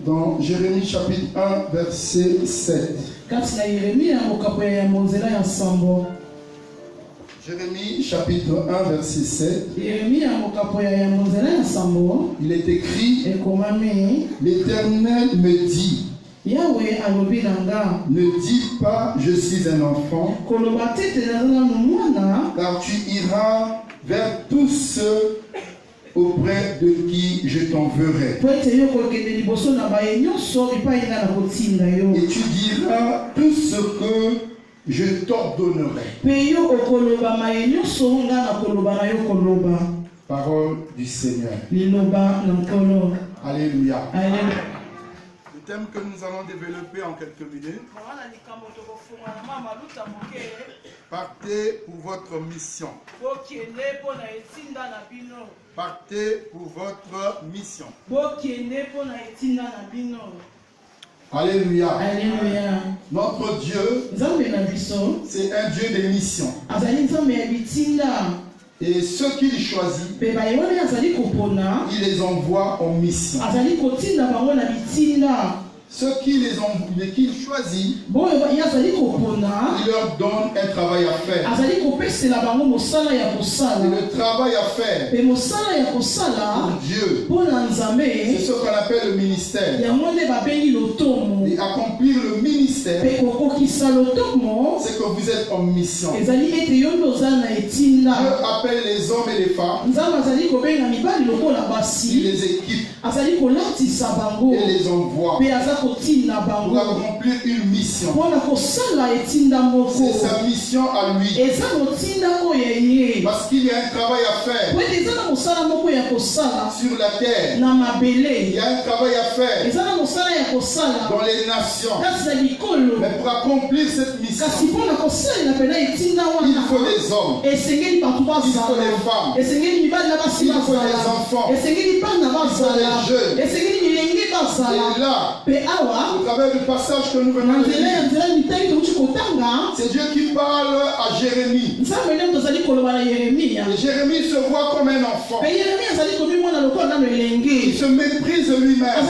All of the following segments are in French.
Dans Jérémie chapitre 1, verset 7. Jérémie chapitre 1, verset 7. Il est écrit, l'Éternel me dit, ne dis pas je suis un enfant, car tu iras vers tous ceux auprès de qui je t'enverrai. Et tu diras tout ce que je t'ordonnerai. Parole du Seigneur. Alléluia. Le thème que nous allons développer en quelques minutes. Partez pour votre mission. Partez pour votre mission. Alléluia. Alléluia. Notre Dieu, c'est un Dieu de mission. Et ceux qu'il choisit, il les envoie en mission. Ceux qu'il choisit, il leur donne un travail à faire. Et le travail à faire pour Dieu, c'est ce qu'on appelle le ministère. Et accomplir le ministère, c'est que vous êtes en mission. Dieu appelle les hommes et les femmes, il les équipe et les envoie pour accomplir une mission. C'est sa mission à lui. Parce qu'il y a un travail à faire sur la terre. Il y a un travail à faire dans les nations. Mais pour accomplir cette mission, il faut des hommes, il faut des femmes, il faut des enfants, il faut des jeunes. Et là, au travers du passage que nous venons de lire, c'est Dieu qui parle à Jérémie. Et Jérémie se voit comme un enfant. Il se méprise lui-même.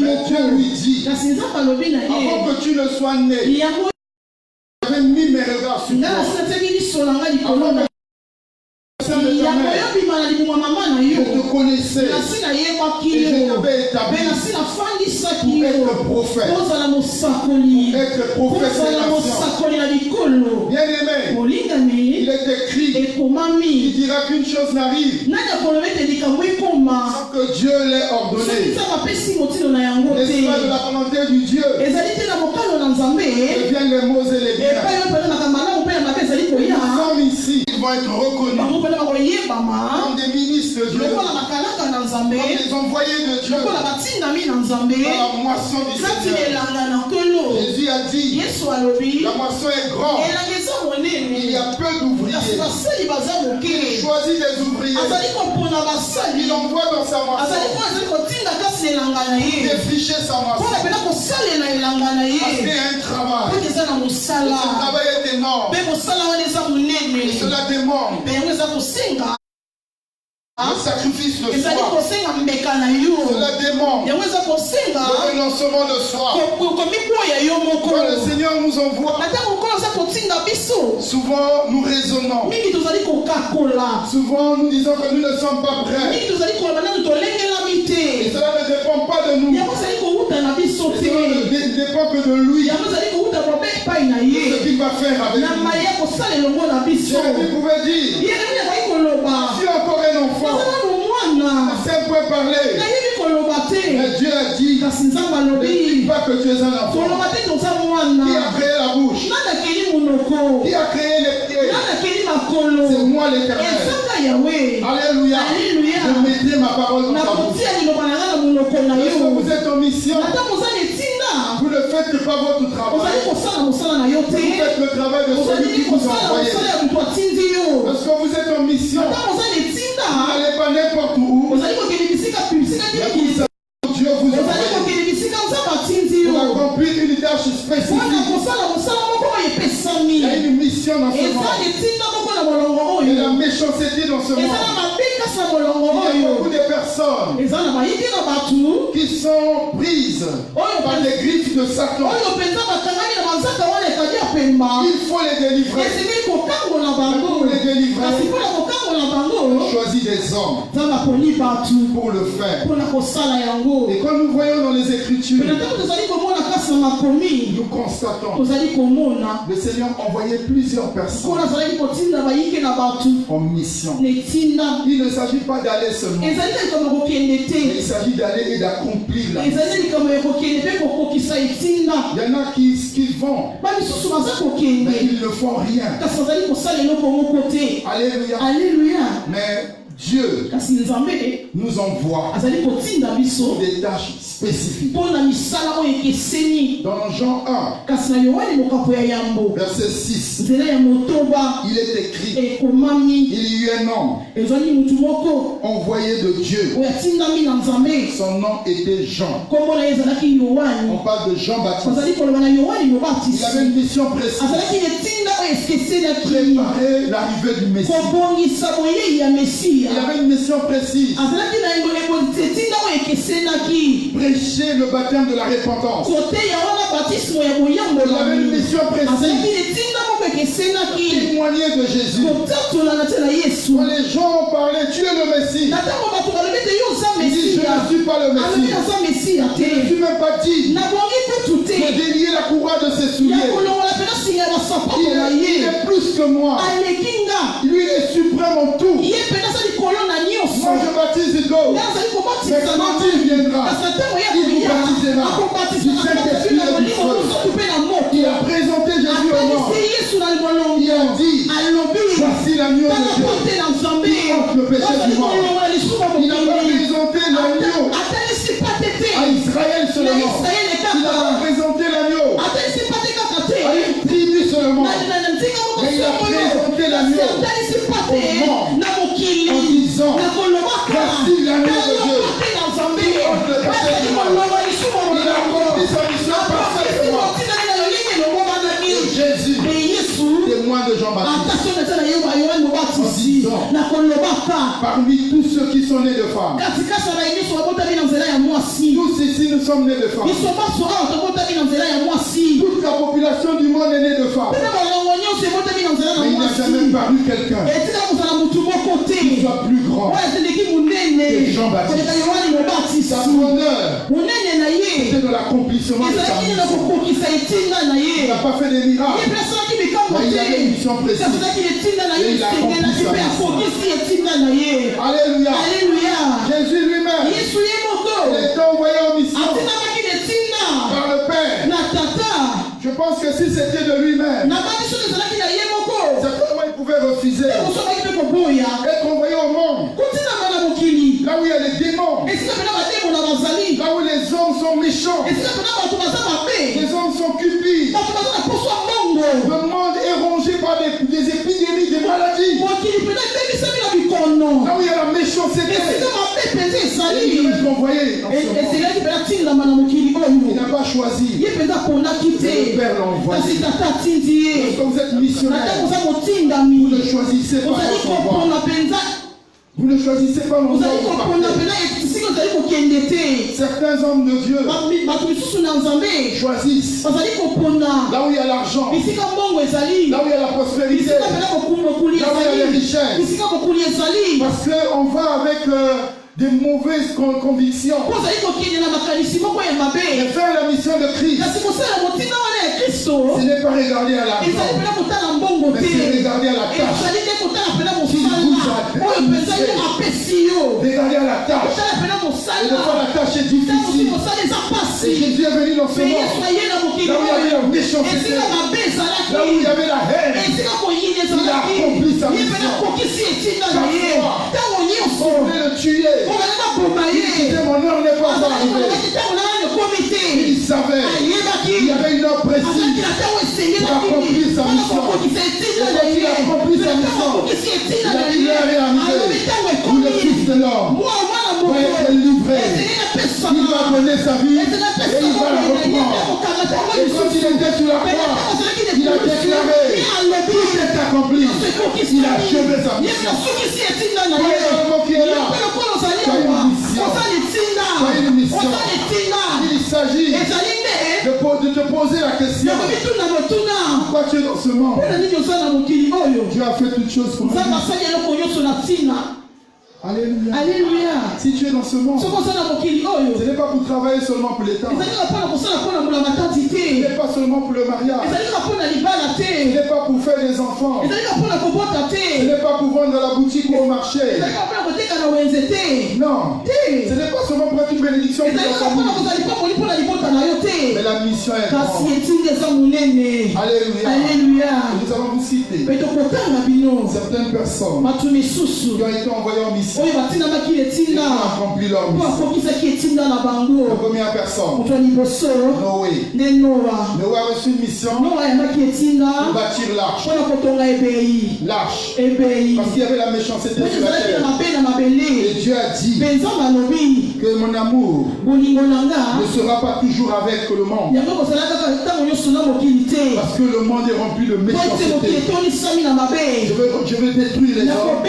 Mais Dieu lui dit, avant que tu ne sois né, j'avais mis mes regards sur toi. Je te connaissais et je t'avais établi pour être prophète. Pour être prophète des nations. Bien aimé, il est écrit, il dira qu'une chose n'arrive sans que Dieu l'ait ordonné. N'est-ce pas de la volonté du Dieu que viennent les mots et les biens. Nous sommes ici, ils vont être reconnus comme des ministres de Dieu, comme des envoyés de Dieu dans la moisson du Seigneur. Jésus a dit, la moisson est grande, il y a peu d'ouvriers. Il choisit des ouvriers, il envoie dans sa moisson pour défricher sa moisson. Parce qu'il y a un travail, et ce travail est énorme, et cela demande le sacrifice de soi. Cela demande le renoncement de soi. Quand le Seigneur nous envoie, souvent nous raisonnons. Souvent nous disons que nous ne sommes pas prêts. Et cela ne dépend pas de nous. Cela ne dépend que de lui. Ce qu'il va faire avec nous. Jérémie pouvait dire, tu es encore un enfant. C'est pour parler. Mais Dieu a dit, ne dis pas que tu es un enfant. Qui a créé la bouche? Qui a créé les pieds? C'est moi l'Éternel. Alléluia. Je mettrai ma parole dans ta bouche. Lorsque vous êtes en mission, vous ne faites pas votre travail. Vous faites le travail de celui qui vous a envoyé. Lorsque vous êtes en mission, vous n'allez pas n'importe où. Dieu vous a envoyé pour accomplir une tâche spécifique. Il y a une mission dans ce monde. Il y a la méchanceté dans ce monde. Il y a beaucoup de personnes personnes qui sont prises par les griffes de Satan. Il faut les délivrer. Et pour les délivrer, on choisit des hommes pour le faire. Et quand nous voyons dans les Écritures, nous constatons le Seigneur envoyait plusieurs personnes en mission. Il ne s'agit pas d'aller seulement, mais il s'agit d'aller et d'accomplir la mission. Il y en a qui vont, mais ils ne font rien. Alléluia. Alléluia. Mais Dieu nous envoie pour des tâches spécifiques. Dans Jean 1, verset 6, il est écrit, il y eut un homme envoyé de Dieu. Son nom était Jean. On parle de Jean-Baptiste. Il avait une mission précise. Préparer l'arrivée du Messie. Il avait une mission précise. Prêcher le baptême de la repentance. Il avait une mission précise. Témoigner de Jésus. Quand les gens parlaient, tu es le Messie. Il dit, je ne suis pas le Messie. Je ne suis même pas dit de délier la couronne de ses souliers. Il est plus que moi. Lui, il est suprême en tout. Moi, je baptise d'autres. Mais quand il viendra, il vous baptisera du Saint-Esprit et du feu. Il a présenté Jésus au monde. Il a dit, voici l'agneau de Dieu qui ôte le péché du monde. Il n'a pas présenté l'agneau à Israël seulement. Il n'a pas présenté l'agneau à une tribu seulement. Mais il a présenté l'agneau au monde en disant, voici l'agneau de Dieu qui ôte le péché du monde. Il a accompli sa mission parfaitement. Jésus, témoin de Jean-Baptiste, en disant, parmi tous ceux qui sont nés de femmes, tous ici nous sommes nés de femmes. Toute la population du monde est née de femmes. Mais il n'a jamais paru quelqu'un qui soit plus grand que Jean-Baptiste. Sa grandeur était de l'accomplissement de sa mission. Il n'a pas fait des miracles, mais il avait une mission précise. Et il a accompli sa mission. Alléluia. Jésus lui-même, il était envoyé en mission par le Père. Je pense que si c'était de lui-même, certainement il pouvait refuser. Être envoyé au monde, là où il y a les démons, là où les hommes sont méchants, les hommes sont cupides. Le monde est rongé par des épidémies, des maladies. Là où il y a la méchanceté, il devait être envoyé. Il n'a pas choisi. Le Père l'a envoyé. Lorsque vous êtes missionnaire, vous ne choisissez pas votre envoi. Vous ne choisissez pas l'endroit où vous partez. Certains hommes de Dieu choisissent là où il y a l'argent, là où il y a la prospérité, là où il y a les richesses. Parce qu'on va avec des mauvaises convictions. Et faire la mission de Christ, ce n'est pas regarder à l'argent, mais c'est regarder à la tâche qu'il vous a administrée. Regarder à la tâche. Et de fois la tâche est difficile. Et Jésus est venu dans ce monde, là où il y avait la méchanceté, là où il y avait la haine. Il a accompli sa mission. On voulait le tuer. Il disait, mon heure n'est pas encore arrivée. Il savait qu'il y avait une heure précise pour accomplir sa mission. Et quand il a accompli sa mission, il a dit, l'heure est arrivée où le Fils de l'homme va être livré. Il va prenait sa vie et il va la reprendre. Et quand il était sur la croix, il a déclaré, tout est accompli. Il a achevé sa mission. Toi qui est là, tu as une mission. Il s'agit de te poser la question. Pourquoi tu es dans ce monde? Tu as fait toutes choses pour lui. Alléluia. Alléluia. Si tu es dans ce monde, ce n'est pas pour travailler seulement pour l'État. Ce n'est pas seulement pour le mariage. Ce n'est pas pour faire des enfants. Ce n'est pas pour vendre à la boutique ou au marché. Non. Ce n'est pas seulement pour être une bénédiction pour ta famille. Mais la mission est grande. Alléluia. Alléluia. Nous allons vous citer certaines personnes qui ont été envoyées en mission. Ils ont accompli leur mission. La première personne, Noé. Noé a reçu une mission de bâtir l'arche. L'arche. Parce qu'il y avait la méchanceté sur la terre. Et Dieu a dit que mon amour ne sera pas toujours avec le monde. Parce que le monde est rempli de méchanceté. Je veux détruire les hommes.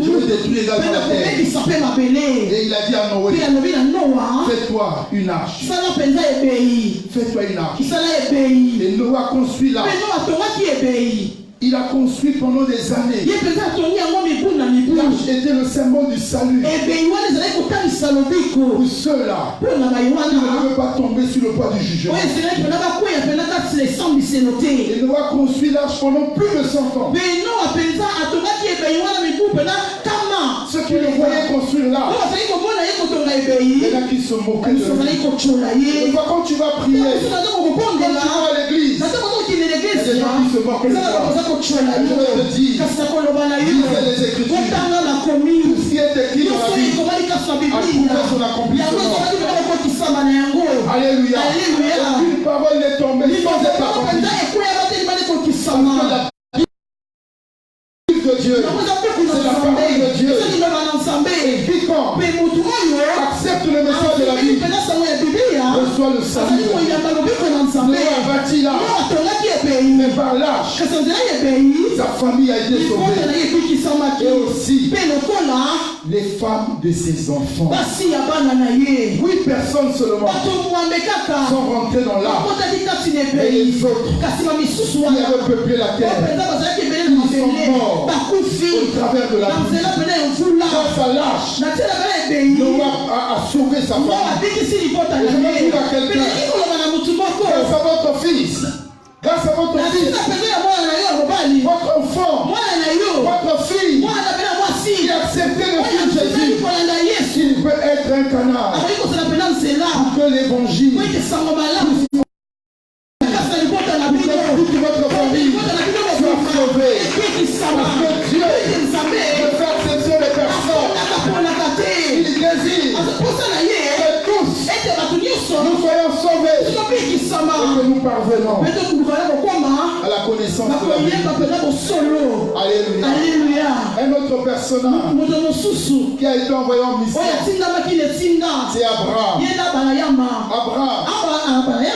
Je veux détruire également la terre. Et il a dit à Noé, fais-toi une arche. Fais-toi une arche. Et Noé a construit l'arche. Il a construit pendant des années. L'arche était le symbole du salut. Pour ceux-là qui ne veulent pas tomber sur le poids du jugement. Et Noé a construit l'arche pendant plus de 100 ans. Ceux qui le voyaient construire l'arche, il y en a qui se moquaient de lui. Quand tu vas prier, quand tu vas à l'église, il y a des gens qui se moquent de toi. Je veux te dire, lisez les Écritures. Tout ce qui est écrit dans la Bible a trouvé son accomplissement. Alléluia. Aucune parole n'est tombée sans être accomplie. De Dieu, c'est la parole de Dieu. Et quiconque accepte le message de la Bible reçoit le salut. Noé a bâti l'arche, mais par l'arche, sa famille a été sauvée. Et aussi les femmes de ses enfants. 8 personnes seulement sont rentrées dans l'arche. Et les autres qui avaient peuplé la terre, ils sont morts au travers de la vie. Grâce à l'arche, Noé a sauvé sa famille. Et je veux dire à quelqu'un, grâce à votre fils, grâce à votre fils, votre enfant, votre fille, qui a accepté le Fils Jésus, il peut être un canal pour que l'évangile toute votre famille soit sauvée. Parce que Dieu ne fait exception des personnes. Il désire que tous nous soyons sauvés et que nous parvenons à la connaissance de la vie. Alléluia. Un autre personnage qui a été envoyé en mission, c'est Abraham.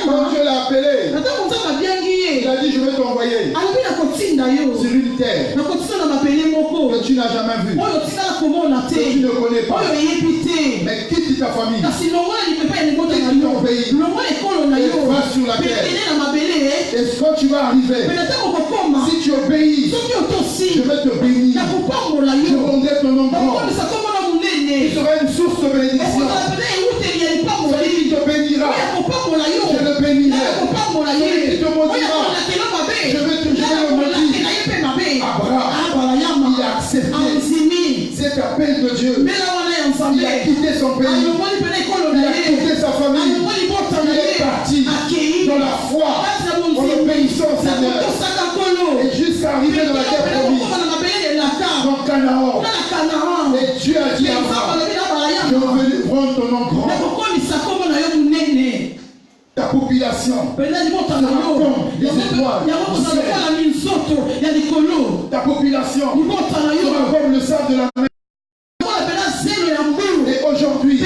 Quand Dieu l'a appelé, il a dit, je vais t'envoyer sur une terre que tu n'as jamais vue, que tu ne connais pas. Mais quitte ta famille, quitte ton pays, et va sur la terre. Et quand tu vas arriver, si tu obéis, je vais te bénir. Je rendrai ton nom grand. Tu seras une source de bénédiction. Celui qui te bénira, je le bénirai. Celui qui te maudira, je vais le maudire. Abraham, il a accepté cet appel de Dieu. Il a quitté son pays. Il a quitté sa famille. Il est parti dans la foi, en obéissant au Seigneur. Et jusqu'à arriver dans la terre promise, dans Canaan. Et Dieu a dit à Abraham, je veux rendre ton nom grand. Ta population sera comme les étoiles du ciel. Ta population sera comme le sable de la mer. Et aujourd'hui,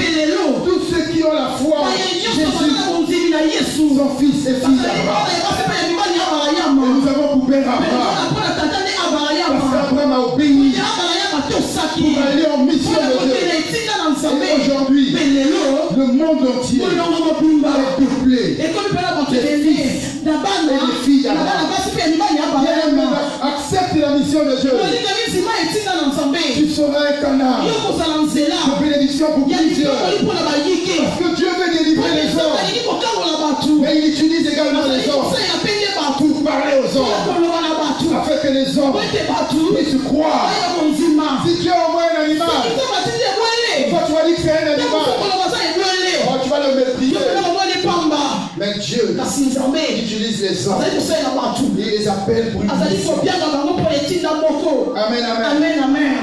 tous ceux qui ont la foi en son fils et fille d'Abraham. Et nous avons coupé Abraham. Parce qu'Abraham a obéi pour aller en mission de Dieu. Et aujourd'hui, le monde entier est peuplé des fils et des filles d'Abraham. Accepte la mission de Dieu. Tu seras un canal de bénédiction pour plusieurs. Parce que Dieu veut délivrer les hommes. Mais il utilise également les hommes pour parler aux hommes. Afin que les hommes puissent croire. Si tu es au moins un animal, toi tu vas dire que c'est un animal, oh, tu vas le mépriser. Mais Dieu utilise les hommes. Il les appelle pour une mission. Amen, amen.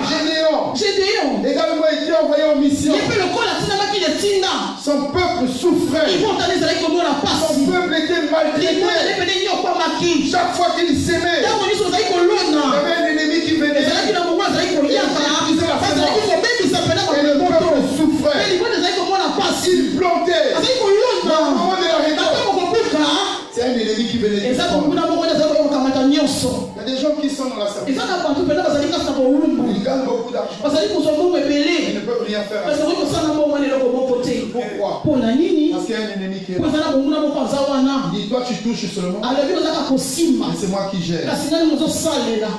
Gédéon également été envoyé en mission. Son peuple souffrait. Son peuple était maltraité. Chaque fois qu'il s'aimait, il y avait un ennemi qui venait. Et le peuple souffrait. Il plantait. Dans le moment de la récolte, c'est un ennemi qui venait. Il y a des gens qui sont dans la salle. Ils gagnent beaucoup d'argent. Ils ne peuvent rien faire. Pourquoi? Parce qu'il y a un ennemi qui est là. Il dit, toi tu touches seulement. Et c'est moi qui gère.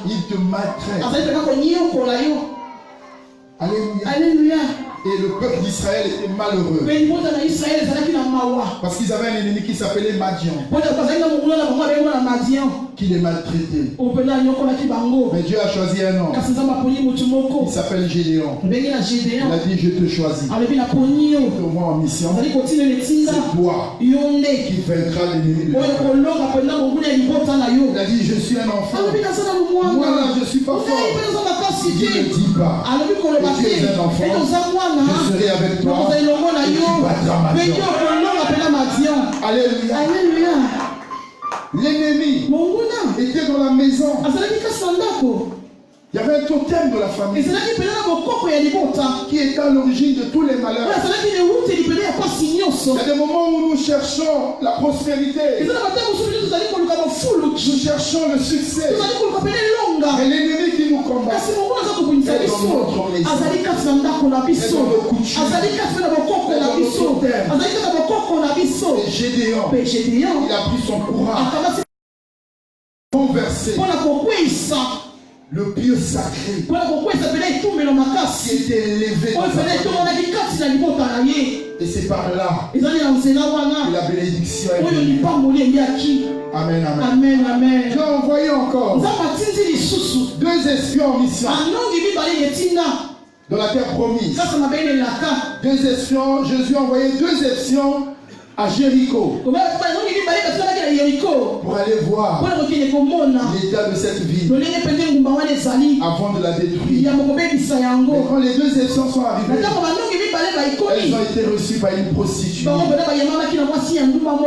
Il te maltraite. Alléluia. Et le peuple d'Israël était malheureux. Parce qu'ils avaient un ennemi qui s'appelait Madian. Qui les maltraitait. Mais Dieu a choisi un homme. Il s'appelle Gédéon. Il a dit, je te choisis. Je te vois en mission. C'est toi qui vaincras l'ennemi de Dieu. Il a dit, je suis un enfant. Moi là, je ne suis pas fort. Il ne dit pas. Tu es un enfant. Je serai avec toi. Et tu battras Madian. Alléluia. L'ennemi était dans la maison. Il y avait un totem de la famille qui était à l'origine de tous les malheurs. Il y a des moments où nous cherchons la prospérité. Nous cherchons le succès. Et l'ennemi qui nous combat est dans notre maison, est dans nos coutumes, est dans nos totems. Et Gédéon, il a pris son courage, renversé le pieu sacré qui était élevé dans sa famille. Et c'est par là que la bénédiction est venue. Amen, amen. Dieu a envoyé encore 2 espions en mission dans la terre promise. 2 espions, Jésus a envoyé 2 espions à Jéricho pour aller voir l'état de cette ville avant de la détruire. Mais quand les 2 espions sont arrivés, elles ont été reçues par une prostituée.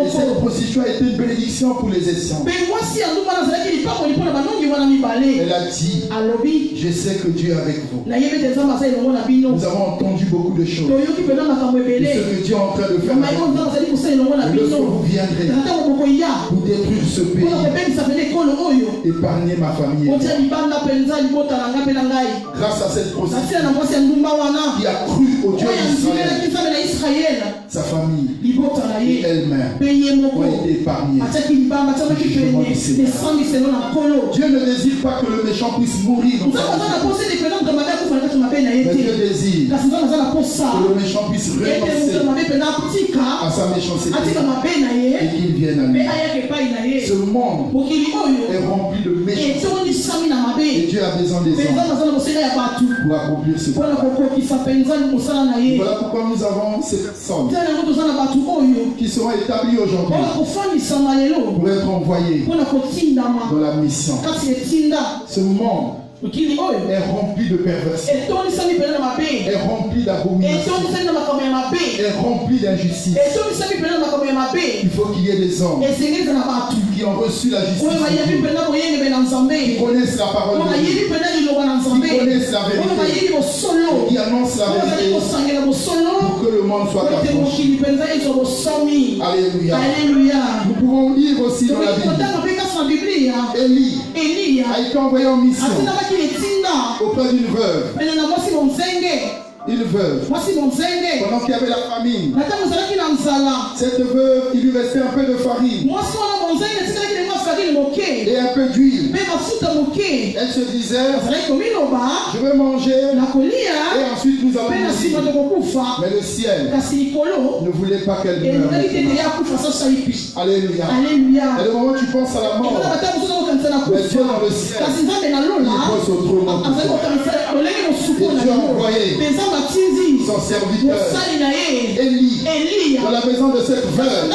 Et cette prostituée a été une bénédiction pour les espions. Elle a dit, je sais que Dieu est avec vous. Nous avons entendu beaucoup de choses. Et ce que Dieu est en train de faire. Lorsque vous viendrez pour détruire ce pays, épargner ma famille. Grâce à cette prostituée qui a cru au Dieu d'Israël, sa famille et elle-même ont été épargnées. Dieu ne désire pas que le méchant puisse mourir. Mais Dieu désire que le méchant puisse renoncer à sa méchanceté et qu'il vienne à lui. Ce monde est rempli de méchanceté et Dieu a besoin des hommes pour accomplir ce travail. Voilà pourquoi nous avons ces personnes qui seront établies aujourd'hui pour être envoyées dans la mission. Ce monde est rempli de perversion, est rempli d'abomination, est rempli d'injustice. Il faut qu'il y ait des hommes qui ont reçu la justice, qui connaissent la parole de Dieu, qui connaissent la vérité, qui annoncent la vérité pour que le monde soit affranchi. Alléluia. Nous pouvons lire aussi dans la Bible. Élie a été envoyé en mission auprès d'une veuve. Une veuve. Pendant qu'il y avait la famine, cette veuve, il lui restait un peu de farine et un peu d'huile. Elle se disait, je vais manger et ensuite nous allons mourir. Mais le ciel ne voulait pas qu'elle meure. Alléluia. Et le moment où tu penses à la mort, mais Dieu dans le ciel, il pose au trône. Et Dieu a envoyé son serviteur Élie dans la maison de cette veuve.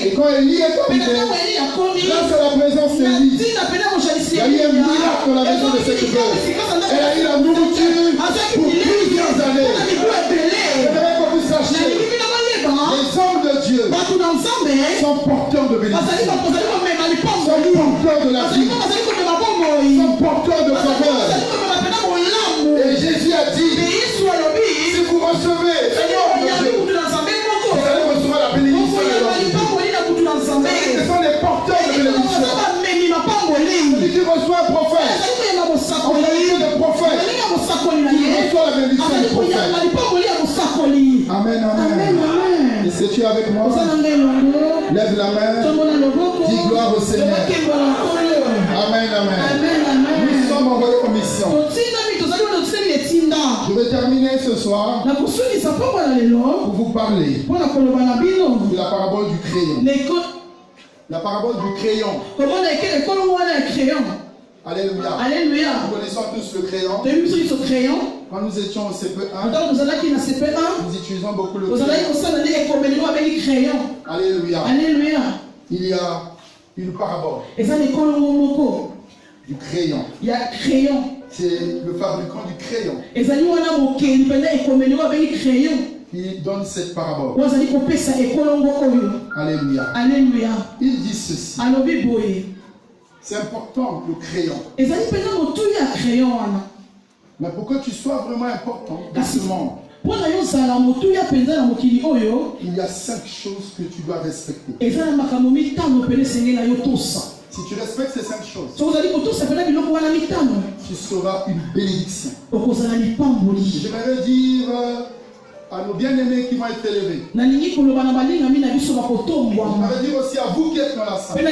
Et quand Élie est arrivé, grâce à la présence d'Élie, il y a eu un miracle dans la maison de cette veuve. Elle a eu la nourriture pour plusieurs années. J'aimerais que vous sachiez, les hommes de Dieu sont porteurs de bénédiction, sont porteurs de la vie, sont porteurs de faveur. Et Jésus a dit, si vous recevez, vous allez recevoir la bénédiction de l'homme. Ce sont les porteurs de bénédiction. Celui qui reçoit un prophète, en réalité le prophète, il reçoit la bénédiction du prophète. Amen, amen. Est-ce que tu es avec moi? Lève la main, dis gloire au Seigneur. Amen, amen. Nous sommes envoyés en mission. Je vais terminer ce soir pour vous parler de la parabole du crayon. La parabole du crayon. Alléluia. Nous connaissons tous le crayon. Quand nous étions au CP1, nous utilisons beaucoup le crayon. Alléluia. Il y a une parabole du crayon. C'est le fabricant du crayon qui donne cette parabole. Alléluia. Il dit ceci. C'est important, le crayon. Mais pour que tu sois vraiment important dans ce monde, il y a 5 choses que tu dois respecter. Si tu respectes ces 5 choses, tu seras une bénédiction. J'aimerais dire à nos bien-aimés qui vont être élevés. J'aimerais dire aussi à vous qui êtes dans la salle.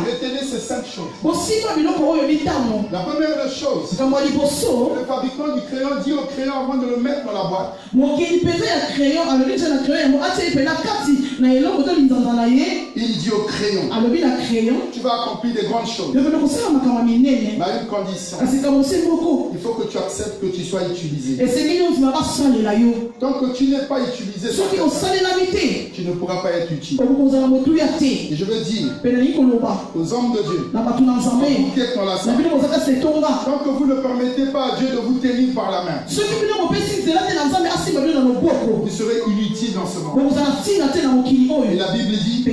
Retenez ces 5 choses. La première des choses, le fabricant du crayon dit au crayon avant de le mettre dans la boîte. Il dit au crayon, tu vas accomplir des grandes choses. Mais à une condition. Il faut que tu acceptes que tu sois utilisé. Tant que tu n'es pas utilisé, tu ne pourras pas être utile. Et je veux dire aux hommes de Dieu, vous qui êtes dans la salle, tant que vous ne permettez pas à Dieu de vous tenir par la main, vous serez inutile dans ce monde. Et la Bible dit,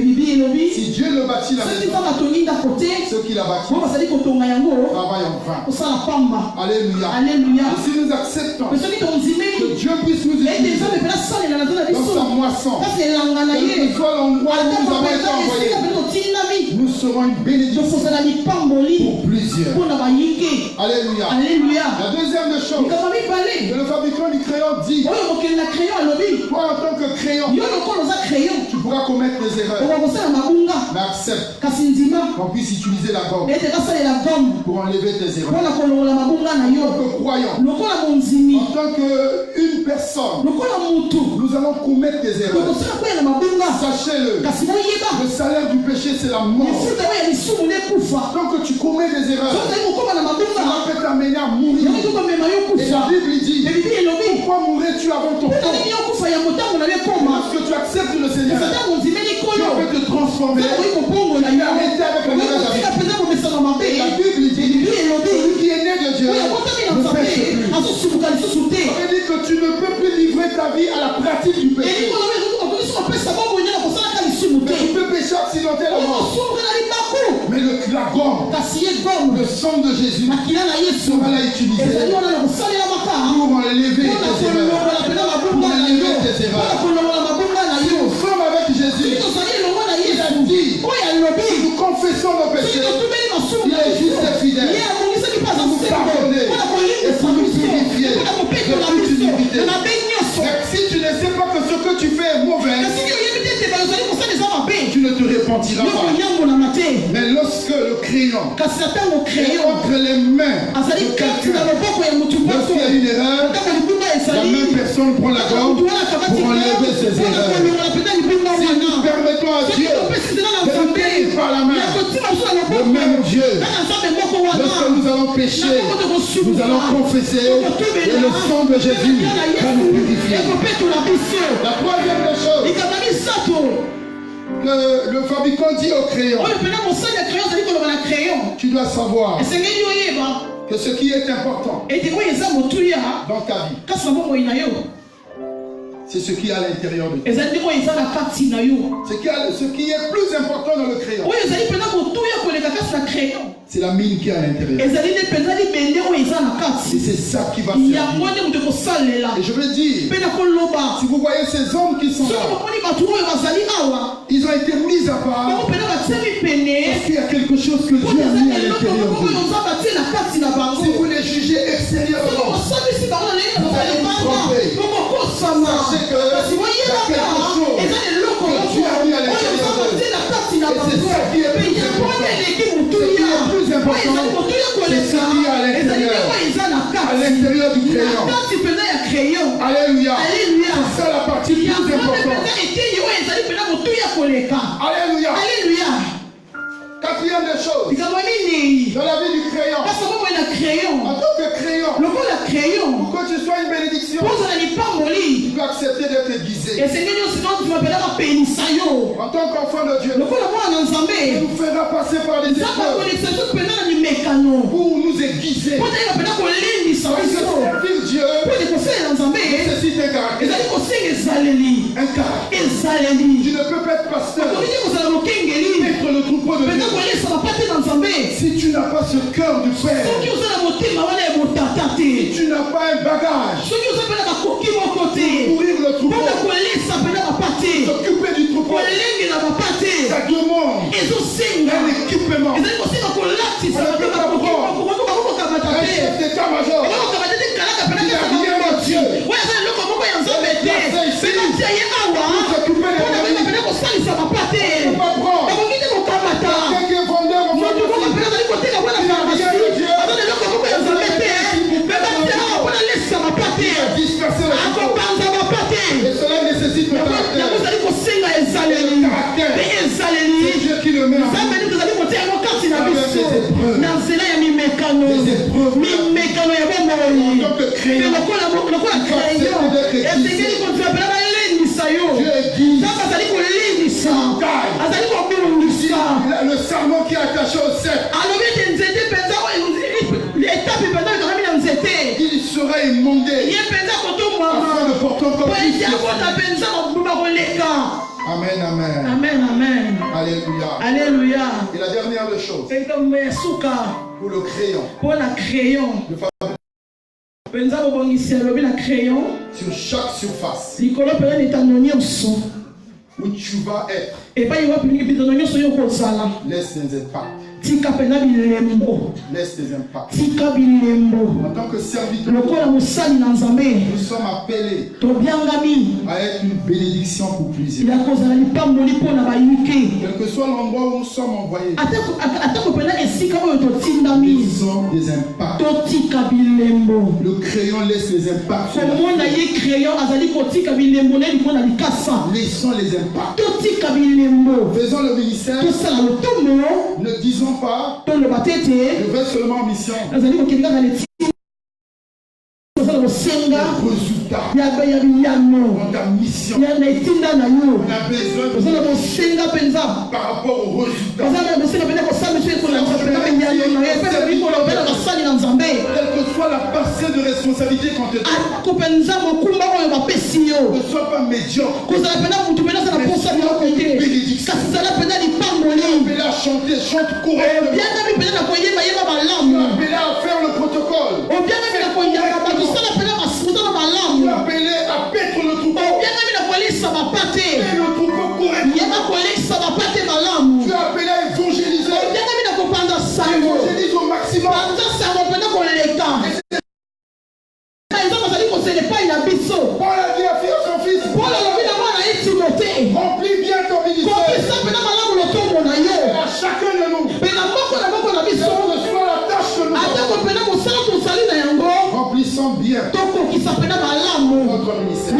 si Dieu ne bâtit la maison, ceux qui la bâtissent travaillent en vain. Alléluia. Et si nous acceptons que Dieu puisse nous utiliser dans sa moisson, quel que soit l'endroit où nous avons été envoyés, nous serons une bénédiction pour plusieurs. Alléluia. La deuxième des choses que le fabricant du crayon dit, toi en tant que crayon, tu pourras commettre des erreurs, mais accepte qu'on puisse utiliser la gomme pour enlever tes erreurs. En tant que croyant, en tant qu'une personne, nous allons commettre des erreurs. Sachez-le, le salaire du péché c'est la mort. Tant que tu commets des erreurs, cela peut t'amener à mourir. Et la Bible dit, pourquoi mourrais-tu avant ton temps? Parce que tu acceptes le Seigneur, Dieu peut te transformer et arrêter avec la mauvaise habitude. Et la Bible dit, vie à la pratique du péché. Tu peux pécher accidentellement. Mais la gomme, le sang de Jésus sera là utilisé pour enlever tes erreurs. Pour enlever tes erreurs. Si nous sommes avec Jésus, il a dit, si nous confessons nos péchés, il est juste et fidèle pour nous pardonner et pour nous purifier de toute iniquité. Si tu ne sais pas que ce que tu fais est mauvais, tu ne te repentiras pas. Mais lorsque le crayon est entre les mains de quelqu'un, lorsqu'il y a une erreur, la même personne prend la gomme pour enlever ses erreurs. Si nous permettons à Dieu de nous tenir par la main, le même Dieu, lorsque nous allons pécher, nous allons confesser et le sang de Jésus va nous purifier. La troisième des choses que le fabricant dit au crayon, tu dois savoir que ce qui est important dans ta vie, c'est ce qui est à l'intérieur de toi. Ce qui est plus important dans le crayon, c'est la mine qui est à l'intérieur. Et c'est ça qui va servir. Et je veux dire, si vous voyez ces hommes qui sont là, ils ont été mis à part parce qu'il y a quelque chose que Dieu a mis à l'intérieur d'eux. Si vous les jugez extérieurement, vous allez vous tromper. Sachez que il y a quelque chose que Dieu a mis à l'intérieur d'eux. Et c'est ça qui est plus important. C'est ce qui est à l'intérieur. À l'intérieur du crayon. Alléluia. C'est ça la partie plus importante. Alléluia. Quatrième des choses, dans la vie du crayon, en tant que crayon, pour que tu sois une bénédiction, tu dois accepter d'être aiguisé. En tant qu'enfant de Dieu, il nous fera passer par les épreuves pour nous aiguiser. Parce que servir Dieu nécessite un caractère. Un caractère. Tu ne peux pas être pasteur, être le troupeau de Dieu, si tu n'as pas ce cœur du Père, si tu n'as pas un bagage pour nourrir le troupeau, s'occuper du troupeau, ça demande un équipement. Ça ne peut pas prendre un chef d'état-major. Il n'y a rien de Dieu. Et cela nécessite le caractère. C'est Dieu qui le met en place. Des épreuves. Le sarment qui est attaché au cep, il sera immondé afin de porter encore plus. Amen. Alléluia. Et la dernière des choses, pour le crayon, sur chaque surface où tu vas être, laisse des impacts. Laisse tes impacts. En tant que serviteur, nous sommes appelés à être une bénédiction pour plusieurs. Quel que soit l'endroit où nous sommes envoyés, ils ont des impacts. Le crayon laisse les impacts. Laissons les impacts. Faisons le ministère. Ne disons pas, je vais seulement en mission. Résultat. Dans ta mission, on a besoin de par rapport au résultat. soit la parcelle de responsabilité qu'on te donne. Ne sois pas médiocre. Mais bénédiction. Appelé à chanter, chante correctement. Tu es appelé à faire le protocole. Tu es appelé à paître le troupeau. Et le troupeau correctement. Tu es appelé à évangéliser. Évangélise au maximum. Paul a dit à son fils, remplis bien ton ministère. Et à chacun de nous, quelle que soit la tâche que nous avons, remplissons bien notre ministère.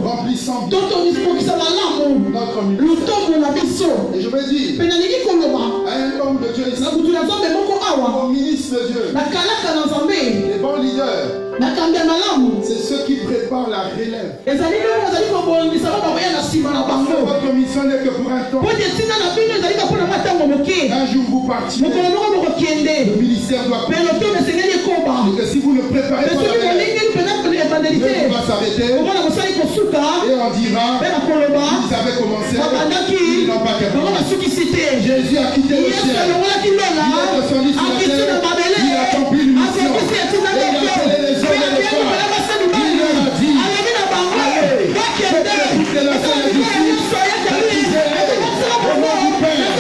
Remplissons bien notre ministère. Et je veux dire à un homme de Dieu ici, au ministre de Dieu, les bons leaders, c'est ceux qui préparent la relève. Votre mission n'est que pour un temps. Un jour vous partirez. Le ministère doit continuer. Et que si vous ne préparez pas la relève, Dieu va s'arrêter. Et on dira qu'ils avaient commencé, ils n'ont pas terminé. Jésus a quitté le ciel. Il est descendu sur la terre. Il a accompli une mission. Et il a appelé les hommes et les femmes. Il leur a dit, allez, faites écouter la seule justice, baptisez-les au nom du Père,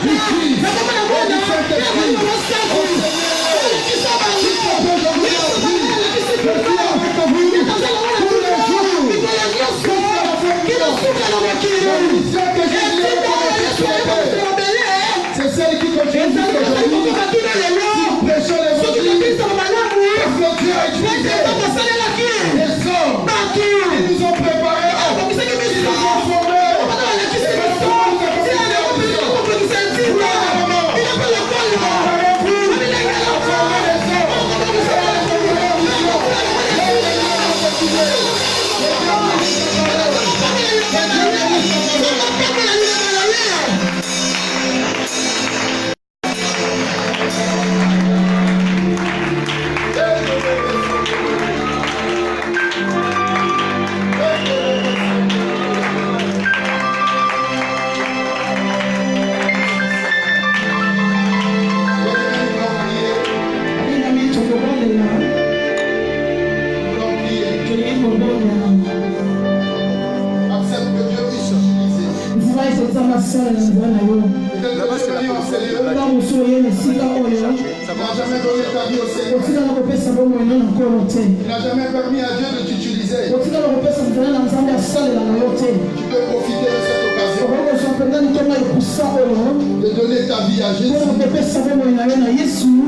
du Fils et du Saint-Esprit. C'est celle qui continue jusqu'aujourd'hui. Prêchons l'évangile. Parce que Dieu a utilisé les hommes qui nous ont préparés, qui nous ont formés. Et maintenant, nous avons fait la mission. Il n'a jamais permis à Dieu de t'utiliser. Tu peux profiter de cette occasion de donner ta vie à Jésus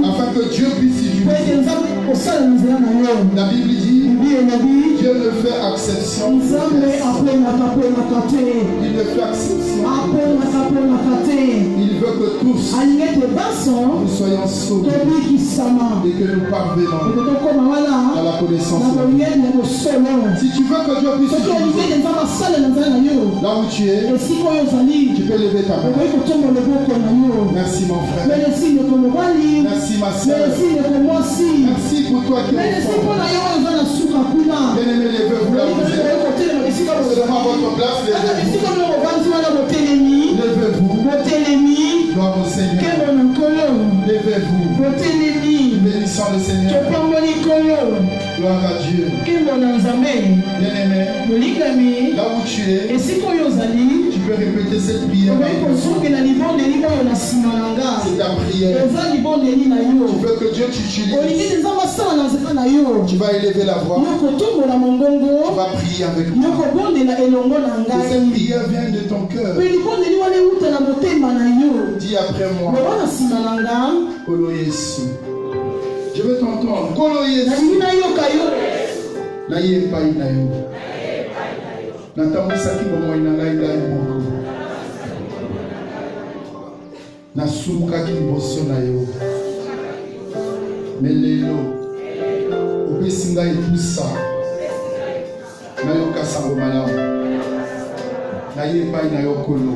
afin que Dieu puisse t'utiliser. La Bible dit Dieu ne fait exception. Il ne fait exception. Il veut que tous nous soyons sauvés et que nous parvenons à la connaissance de Dieu. Si tu veux que Dieu puisse t'utiliser là où tu es, tu peux lever ta main. Merci mon frère. Merci ma soeur. Merci pour toi qui es enfant. Bien-aimés, levez-vous là où vous êtes. C'est devant votre place, levez-vous. Levez-vous. Gloire au Seigneur. Levez-vous. Bénissons le Seigneur. Gloire à Dieu. Bien-aimé, là où tu es, tu peux répéter cette prière. C'est ta prière. Tu veux que Dieu t'utilise. Tu vas élever la voix. Tu vas prier avec moi. Et cette prière vient de ton cœur. Dis après moi. Kolo Yesu. Je veux t'entendre. Kolo Yesu. Na ye pai na yo. Na tambusaki bomo ina ngai dai moko. Na sumukaki liboso na yo. Melelo. Opesi ngai pusa. Na yo kasango malamu. Na ye pai na yo kolo.